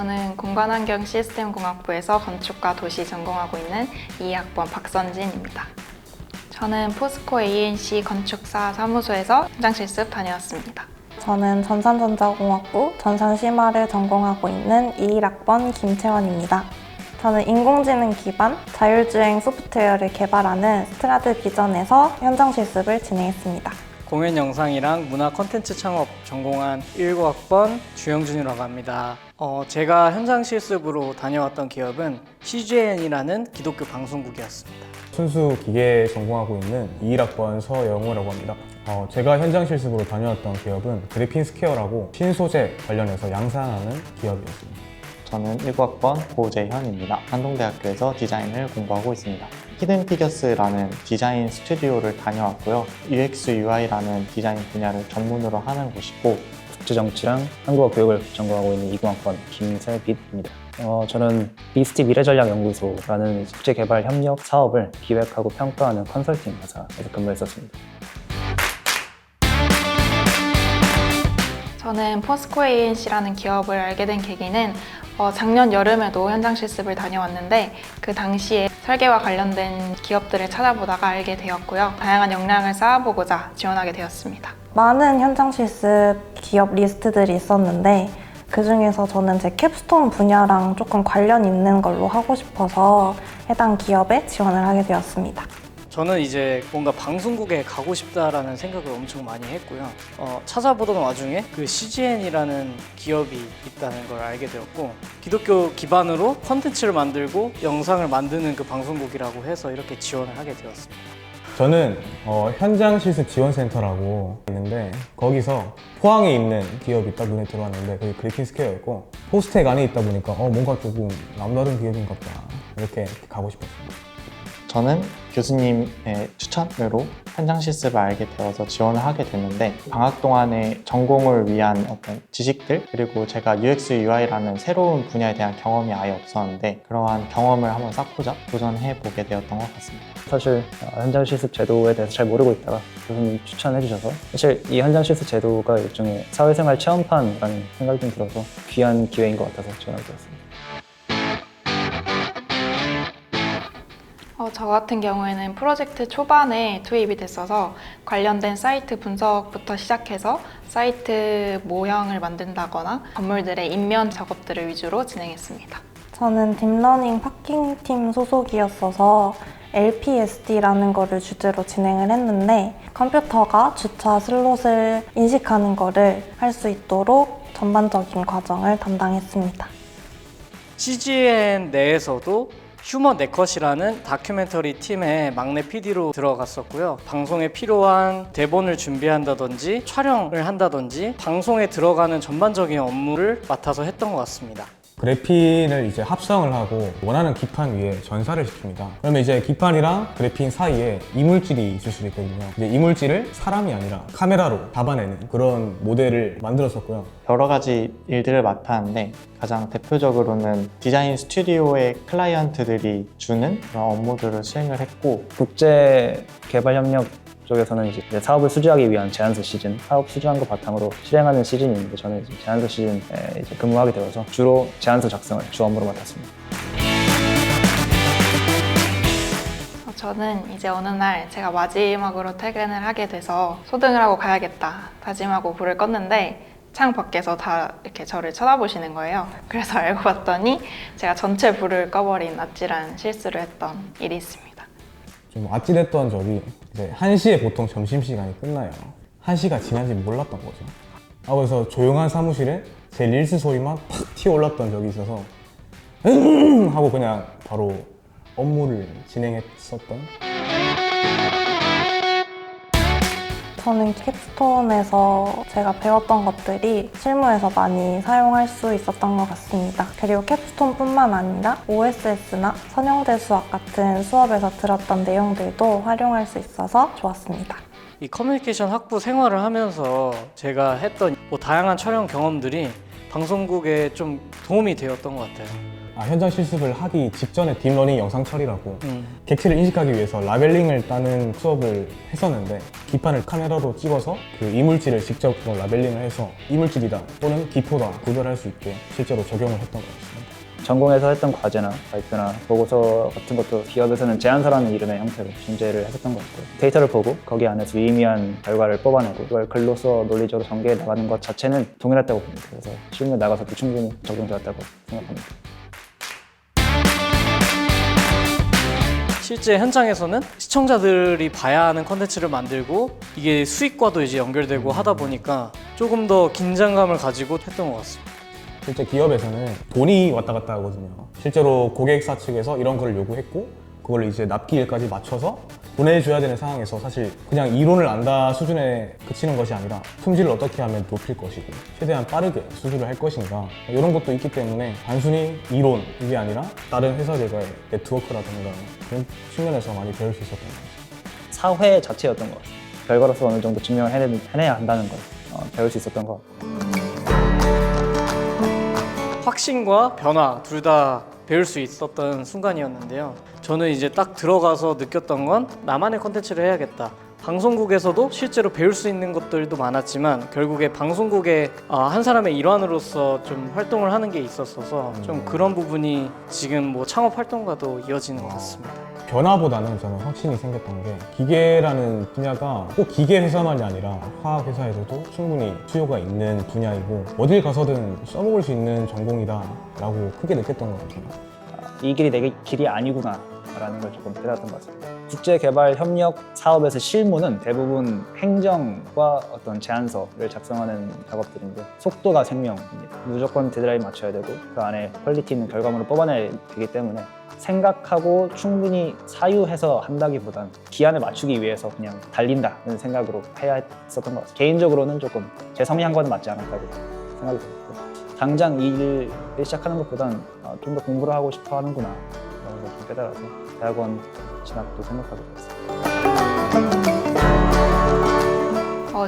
저는 공간환경 시스템공학부에서 건축과 도시 전공하고 있는 2학번 박선진입니다. 저는 포스코 ANC 건축사 사무소에서 현장 실습 다녀왔습니다. 저는 전산전자공학부 전산심화를 전공하고 있는 21학번 김채원입니다. 저는 인공지능 기반 자율주행 소프트웨어를 개발하는 스트라드 비전에서 현장 실습을 진행했습니다. 공연 영상이랑 문화 콘텐츠 창업 전공한 19학번 주영준이라고 합니다. 제가 현장 실습으로 다녀왔던 기업은 CGN이라는 기독교 방송국이었습니다. 순수 기계 전공하고 있는 21학번 서영우라고 합니다. 제가 현장 실습으로 다녀왔던 기업은 그래핀스퀘어라고 신소재 관련해서 양산하는 기업이었습니다. 저는 19학번 고재현입니다. 한동대학교에서 디자인을 공부하고 있습니다. 히든피겨스라는 디자인 스튜디오를 다녀왔고요. UX, UI라는 디자인 분야를 전문으로 하는 곳이고 국제정치랑 한국어 교육을 전공하고 있는 20학번 김세빛입니다. 저는 비스티 미래전략연구소라는 국제개발 협력 사업을 기획하고 평가하는 컨설팅 회사에서 근무했었습니다. 저는 포스코 ANC라는 기업을 알게 된 계기는 작년 여름에도 현장 실습을 다녀왔는데 그 당시에 설계와 관련된 기업들을 찾아보다가 알게 되었고요. 다양한 역량을 쌓아보고자 지원하게 되었습니다. 많은 현장 실습 기업 리스트들이 있었는데 그 중에서 저는 제 캡스톤 분야랑 조금 관련 있는 걸로 하고 싶어서 해당 기업에 지원을 하게 되었습니다. 저는 이제 뭔가 방송국에 가고 싶다라는 생각을 엄청 많이 했고요. 찾아보던 와중에 그 CGN이라는 기업이 있다는 걸 알게 되었고, 기독교 기반으로 콘텐츠를 만들고 영상을 만드는 그 방송국이라고 해서 이렇게 지원을 하게 되었습니다. 저는 현장 실습 지원센터라고 있는데 거기서 포항에 있는 기업이 딱 눈에 들어왔는데 그게 그래핀스퀘어였고 포스텍 안에 있다 보니까 뭔가 조금 남다른 기업인가 보다 이렇게 가고 싶었습니다. 저는 교수님의 추천으로 현장 실습을 알게 되어서 지원을 하게 됐는데 방학 동안에 전공을 위한 어떤 지식들 그리고 제가 UX, UI라는 새로운 분야에 대한 경험이 아예 없었는데 그러한 경험을 한번 쌓고자 도전해 보게 되었던 것 같습니다. 사실 현장 실습 제도에 대해서 잘 모르고 있다가 교수님 추천해 주셔서 사실 이 현장 실습 제도가 일종의 사회생활 체험판이라는 생각이 좀 들어서 귀한 기회인 것 같아서 지원하게 되었습니다. 저 같은 경우에는 프로젝트 초반에 투입이 됐어서 관련된 사이트 분석부터 시작해서 사이트 모형을 만든다거나 건물들의 인면 작업들을 위주로 진행했습니다. 저는 딥러닝 파킹팀 소속이었어서 LPSD라는 거를 주제로 진행을 했는데 컴퓨터가 주차 슬롯을 인식하는 거를 할 수 있도록 전반적인 과정을 담당했습니다. CGN 내에서도 휴먼 네컷이라는 다큐멘터리 팀의 막내 PD로 들어갔었고요. 방송에 필요한 대본을 준비한다든지 촬영을 한다든지 방송에 들어가는 전반적인 업무를 맡아서 했던 것 같습니다. 그래핀을 이제 합성을 하고 원하는 기판 위에 전사를 시킵니다. 그러면 이제 기판이랑 그래핀 사이에 이물질이 있을 수도 있거든요. 근데 이물질을 사람이 아니라 카메라로 잡아내는 그런 모델을 만들었었고요. 여러 가지 일들을 맡았는데 가장 대표적으로는 디자인 스튜디오의 클라이언트들이 주는 그런 업무들을 수행을 했고 국제 개발 협력 쪽에서는 이제 사업을 수주하기 위한 제안서 시즌, 사업 수주한 거 바탕으로 실행하는 시즌이 있는데 저는 이제 제안서 시즌에 이제 근무하게 되어서 주로 제안서 작성을 주 업무로 맡았습니다. 저는 이제 어느 날 제가 마지막으로 퇴근을 하게 돼서 소등을 하고 가야겠다 다짐하고 불을 껐는데 창 밖에서 다 이렇게 저를 쳐다보시는 거예요. 그래서 알고 봤더니 제가 전체 불을 꺼버린 아찔한 실수를 했던 일이 있습니다. 좀 아찔했던 적이 이제 1시에 보통 점심시간이 끝나요. 1시가 지난지 몰랐던 거죠. 그래서 조용한 사무실에 제 릴스 소리만 팍 튀어올랐던 적이 있어서 하고 그냥 바로 업무를 진행했었던. 저는 캡스톤에서 제가 배웠던 것들이 실무에서 많이 사용할 수 있었던 것 같습니다. 그리고 캡스톤뿐만 아니라 OSS나 선형대 수학 같은 수업에서 들었던 내용들도 활용할 수 있어서 좋았습니다. 이 커뮤니케이션 학부 생활을 하면서 제가 했던 다양한 촬영 경험들이 방송국에 좀 도움이 되었던 것 같아요. 현장 실습을 하기 직전에 딥러닝 영상 처리라고 객체를 인식하기 위해서 라벨링을 따는 수업을 했었는데 기판을 카메라로 찍어서 그 이물질을 직접 라벨링을 해서 이물질이다 또는 기포다 구별할 수 있게 실제로 적용을 했던 것 같습니다. 전공에서 했던 과제나 발표나 보고서 같은 것도 기업에서는 제안서라는 이름의 형태로 존재를 했었던 것 같고요. 데이터를 보고 거기 안에서 유의미한 결과를 뽑아내고 그걸 글로써 논리적으로 전개해 나가는 것 자체는 동일했다고 봅니다. 그래서 실무에 나가서도 충분히 적용되었다고 생각합니다. 실제 현장에서는 시청자들이 봐야 하는 컨텐츠를 만들고 이게 수익과도 이제 연결되고 하다 보니까 조금 더 긴장감을 가지고 했던 것 같습니다. 실제 기업에서는 돈이 왔다 갔다 하거든요. 실제로 고객사 측에서 이런 거를 요구했고 그걸 이제 납기일까지 맞춰서 보내줘야 되는 상황에서 사실 그냥 이론을 안다 수준에 그치는 것이 아니라 품질을 어떻게 하면 높일 것이고 최대한 빠르게 수주를 할 것인가 이런 것도 있기 때문에 단순히 이론이 아니라 다른 회사들과의 네트워크라든가 그런 측면에서 많이 배울 수 있었던 것 같습니다. 사회 자체였던 것 같습니다. 결과로서 어느 정도 증명을 해내야 한다는 걸 배울 수 있었던 것 같고 확신과 변화 둘 다 배울 수 있었던 순간이었는데요. 저는 이제 딱 들어가서 느꼈던 건 나만의 컨텐츠를 해야겠다. 방송국에서도 실제로 배울 수 있는 것들도 많았지만 결국에 방송국의 한 사람의 일환으로서 좀 활동을 하는 게 있었어서 좀 그런 부분이 지금 뭐 창업 활동과도 이어지는 것 같습니다. 변화보다는 저는 확신이 생겼던 게 기계라는 분야가 꼭 기계 회사만이 아니라 화학 회사에서도 충분히 수요가 있는 분야이고 어딜 가서든 써먹을 수 있는 전공이다라고 크게 느꼈던 것 같아요. 이 길이 내 길이 아니구나 라는 걸 조금 깨달았던 것 같습니다. 국제개발협력 사업에서 실무는 대부분 행정과 어떤 제안서를 작성하는 작업들인데 속도가 생명입니다. 무조건 데드라인 맞춰야 되고 그 안에 퀄리티 있는 결과물을 뽑아내야 되기 때문에 생각하고 충분히 사유해서 한다기보단 기한을 맞추기 위해서 그냥 달린다는 생각으로 해야 했었던 것 같아요. 개인적으로는 조금 제 성향과는 맞지 않았다고 생각이 들었고 당장 이 일을 시작하는 것보단 좀 더 공부를 하고 싶어 하는구나 라는 걸 좀 깨달아서 대학원 진학도 생각하게 됐어요.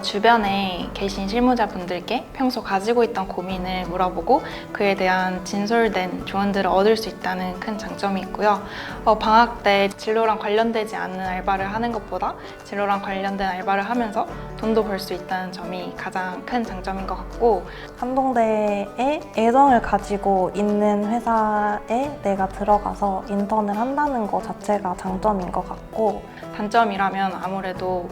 주변에 계신 실무자분들께 평소 가지고 있던 고민을 물어보고 그에 대한 진솔된 조언들을 얻을 수 있다는 큰 장점이 있고요. 방학 때 진로랑 관련되지 않는 알바를 하는 것보다 진로랑 관련된 알바를 하면서 돈도 벌 수 있다는 점이 가장 큰 장점인 것 같고 한동대에 애정을 가지고 있는 회사에 내가 들어가서 인턴을 한다는 것 자체가 장점인 것 같고 단점이라면 아무래도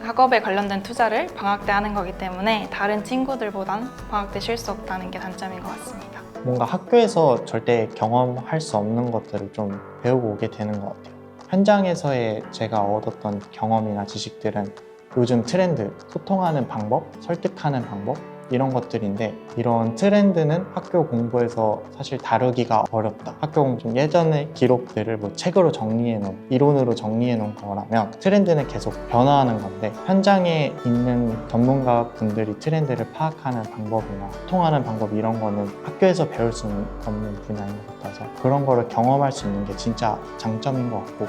학업에 관련된 투자를 방학 때 하는 거기 때문에 다른 친구들보단 방학 때 쉴 수 없다는 게 단점인 것 같습니다. 뭔가 학교에서 절대 경험할 수 없는 것들을 좀 배우고 오게 되는 것 같아요. 현장에서의 제가 얻었던 경험이나 지식들은 요즘 트렌드, 소통하는 방법, 설득하는 방법 이런 것들인데 이런 트렌드는 학교 공부에서 사실 다루기가 어렵다. 학교 공부 중 예전의 기록들을 뭐 책으로 정리해 놓은, 이론으로 정리해 놓은 거라면 트렌드는 계속 변화하는 건데 현장에 있는 전문가 분들이 트렌드를 파악하는 방법이나 소통하는 방법 이런 거는 학교에서 배울 수 없는 분야인 것 같아서 그런 거를 경험할 수 있는 게 진짜 장점인 것 같고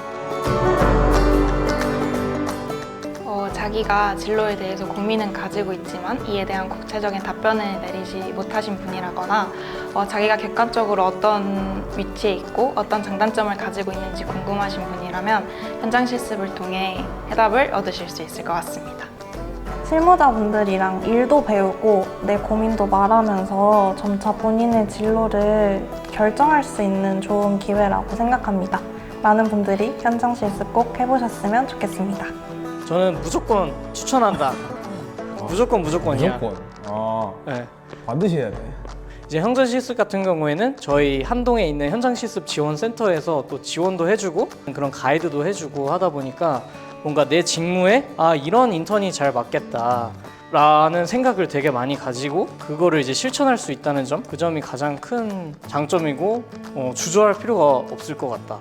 자기가 진로에 대해서 고민은 가지고 있지만 이에 대한 구체적인 답변을 내리지 못하신 분이라거나 자기가 객관적으로 어떤 위치에 있고 어떤 장단점을 가지고 있는지 궁금하신 분이라면 현장 실습을 통해 해답을 얻으실 수 있을 것 같습니다. 실무자분들이랑 일도 배우고 내 고민도 말하면서 점차 본인의 진로를 결정할 수 있는 좋은 기회라고 생각합니다. 많은 분들이 현장 실습 꼭 해보셨으면 좋겠습니다. 저는 무조건 추천한다. 무조건이야. 무조건. 네. 반드시 해야 돼. 이제 현장 실습 같은 경우에는 저희 한동에 있는 현장 실습 지원 센터에서 또 지원도 해주고 그런 가이드도 해주고 하다 보니까 뭔가 내 직무에 이런 인턴이 잘 맞겠다 라는 생각을 되게 많이 가지고 그거를 이제 실천할 수 있다는 점, 그 점이 가장 큰 장점이고 주저할 필요가 없을 것 같다.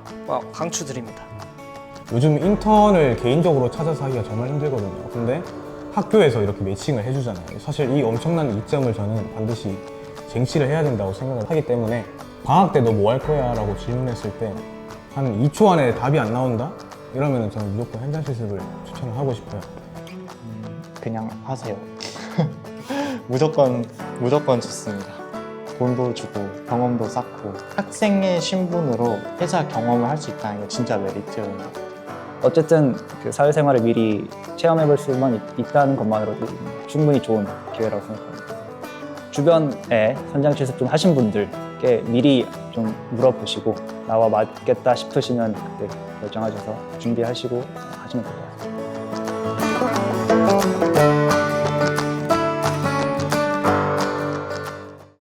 강추드립니다. 요즘 인턴을 개인적으로 찾아서 하기가 정말 힘들거든요. 근데 학교에서 이렇게 매칭을 해주잖아요. 사실 이 엄청난 이점을 저는 반드시 쟁취를 해야 된다고 생각을 하기 때문에 방학 때 너 뭐 할 거야? 라고 질문했을 때 한 2초 안에 답이 안 나온다? 이러면 저는 무조건 현장 실습을 추천을 하고 싶어요. 그냥 하세요. 무조건 좋습니다. 돈도 주고 경험도 쌓고 학생의 신분으로 회사 경험을 할 수 있다는 게 진짜 메리트인 것 같아요. 어쨌든 그 사회생활을 미리 체험해볼 수만 있다는 것만으로도 충분히 좋은 기회라고 생각합니다. 주변에 현장 실습 좀 하신 분들께 미리 좀 물어보시고 나와 맞겠다 싶으시면 그때 결정하셔서 준비하시고 하시면 될 것 같습니다.